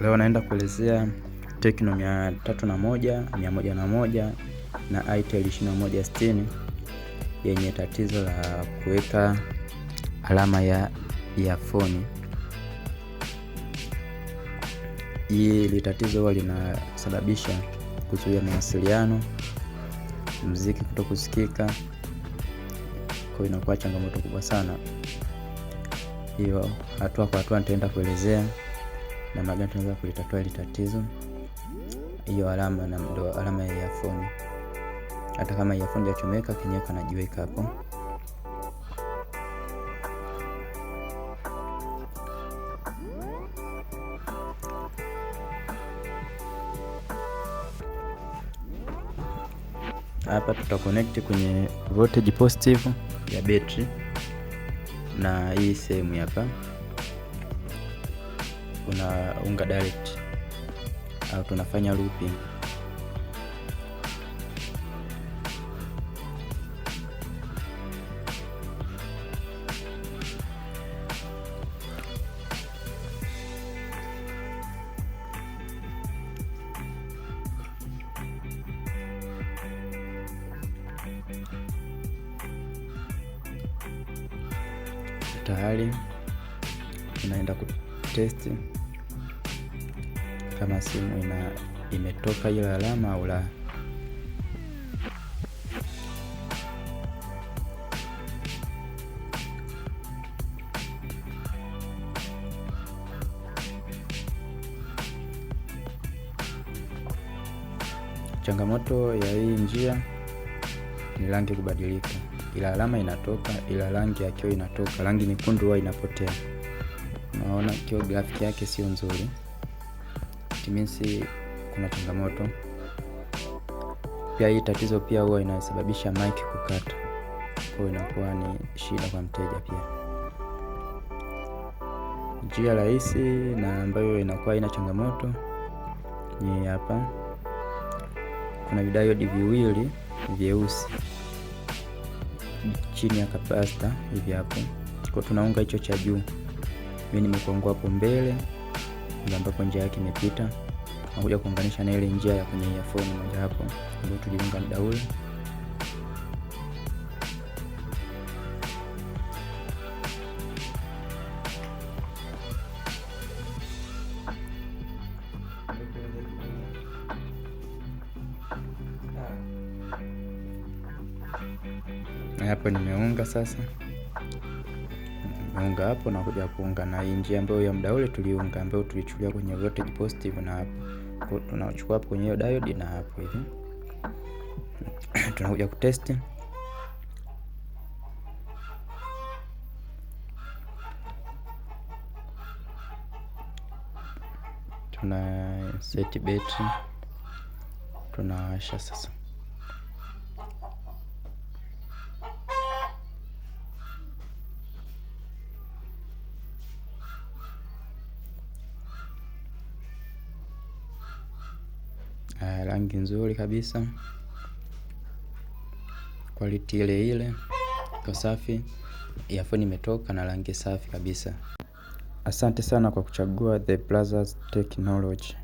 Leo naenda kuelezea Tecno 301, 101 na Itel 2160 yenye tatizo la kuweka alama ya earphone. Hili tatizo huwa linasababisha kuzuia mawasiliano, muziki kutokusikika, kwa inakuwa changamoto kubwa sana. Hiyo hatua kwa hatua nitaenda kuelezea namna gani tunaweza kulitatua hili tatizo. Hiyo alama na ndo alama ya earphone. Hata kama earphone hajachomeka, kenyeka najiweka hapo. Hapa tutaconnect kwenye voltage positive ya battery na hii sehemu hapa unaunga direct au tunafanya looping. Tayari tunaenda kutest kama simu imetoka ile alama au la. Changamoto ya hii njia ni rangi kubadilika, ila alama inatoka, ila rangi yake inatoka. Rangi nyekundu huwa inapotea. Unaona kio graphic yake sio nzuri. Timisi kuna changamoto. Pia hii tatizo pia huwa inasababisha mic kukata. Kwa inakuwa ni shida kwa mteja pia. Njia rahisi na ambayo inakuwa ina changamoto ni hapa. Kuna diode viwili vyeusi chini ya capacitor hivi hapo. Kwa tunaunga hicho cha juu. Mimi nimekuangua hapo mbele ndio ambapo njia yake imepita. Nakuja kuunganisha na ile njia ya kwenye earphone moja hapo ndio tuliunga muda ule. Hapo nimeunga sasa. Nimeunga hapo na kuja kuunga na hii njia ambayo ya muda ule tuliunga, ambayo tulichukulia kwenye voltage positive na hapo. Kwa tunachukua hapo kwenye hiyo diode na hapo hivi. Tunakuja kutest. Tuna set battery. Tunawasha sasa. Rangi nzuri kabisa, quality ile ile, kwa safi, earphone imetoka na rangi safi kabisa. Asante sana kwa kuchagua The Brothers Technology.